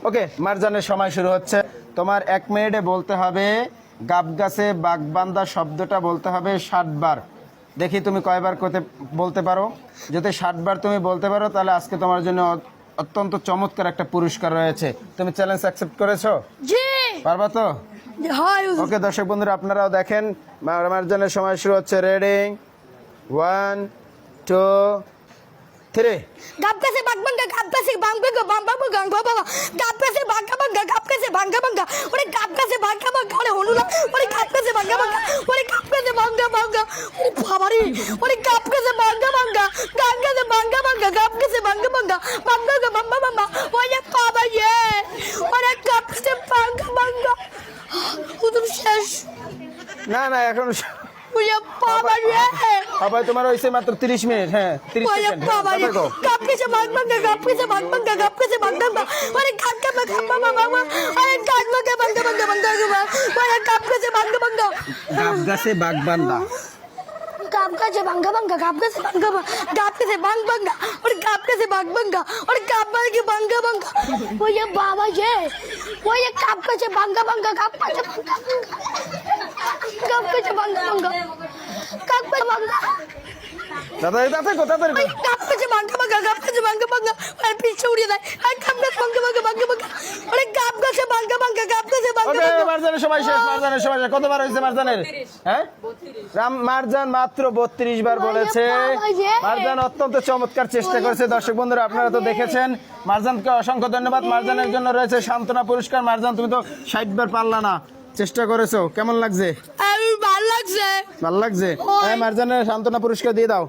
ওকে, মারজানের সময় শুরু হচ্ছে। তোমার 1 মিনিটে বলতে হবে গাব গাছে বাগবান্দা শব্দটা বলতে হবে 60 বার। দেখি তুমি কয়বার বলতে পারো। যদি 60 বার তুমি বলতে পারো তাহলে আজকে তোমার জন্য অত্যন্ত চমৎকার একটা পুরস্কার রয়েছে। তুমি চ্যালেঞ্জ অ্যাকসেপ্ট করেছো? জি পারবা তো? হয় ওকে দর্শক বন্ধুরা, আপনারাও দেখেন মারজানের সময় শুরু হচ্ছে। রেডি, 1 2 3। গাব কাছে বাগবাঙ্গা গাব কাছে বাংবাঙ্গা বাংবাঙ্গা গাংবাবা গাব কাছে বাংবাঙ্গা গাব কাছে বাংবাঙ্গা ওরে গাব কাছে বাংবাঙ্গা ওরে হনুলা ওরে গাব কাছে বাংবাঙ্গা ওরে গাব কাছে বাংবাঙ্গা ওরে বাবারে ওরে গাব কাছে বাংবাঙ্গা গাব কাছে বাংবাঙ্গা গাব কাছে বাংবাঙ্গা বাংবাঙ্গা বাংবাঙ্গা ওরে বাবা রে ওরে গাব কাছে বাংবাঙ্গা উদুম শেষ না না, এখন ওরে বাবা রে আবার তোমার হইছে মাত্র 30 মিনিট। হ্যাঁ 30 ওরে সেকেন্ড। বাবা রে গাব কাছে বাংবাঙ্গা গাব কাছে বাংবাঙ্গা গাব কাছে বাংবাঙ্গা ওরে গাব কাছে বাংবাঙ্গা ওরে গাব কাছে বাংবাঙ্গা ওরে গাব কাছে বাংবাঙ্গা গাব গাছে বাগবান্দা। গাব কাছে বাংবাঙ্গা গাব কাছে বাংবাঙ্গা গাব কাছে বাংবাঙ্গা ওরে গাব কাছে বাংবাঙ্গা ওরে গাব কাছে বাংবাঙ্গা ওরে বাবা রে ওরে গাব কাছে বাংবাঙ্গা গাব কাছে বাংবাঙ্গা গাব কাছে বাংবাঙ্গা গাব কাছে বাংবাঙ্গা তাড়াতাড়ি তাড়াতাড়ি ওই গাব কাছে বাংবাঙ্গা গাব কাছে বাংবাঙ্গা আর পিছে উড়িয়ে দেয় আর গাব কাছে বাংবাঙ্গা ওরে গাব কাছে বাংবাঙ্গা গাব কাছে ওকে, বাংবাঙ্গা মারজানের সময় শেষ। মারজানের সময় শেষ। কতবার হয়েছে মারজানের? হ্যাঁ, মারজান মাত্র 32 বার বলেছে। মারজান অত্যন্ত চমৎকার চেষ্টা করেছে। দর্শক বন্ধুরা, আপনারা তো দেখেছেন। মারজানকে অসংখ্য ধন্যবাদ। মারজানের জন্য রয়েছে সান্ত্বনা পুরস্কার। মারজান, তুমি তো 60 বার পারলা না, চেষ্টা করেছো। কেমন লাগছে? ভালো লাগছে ভালো লাগছে? হ্যাঁ, মারজানের সান্ত্বনা পুরস্কার দিয়ে দাও।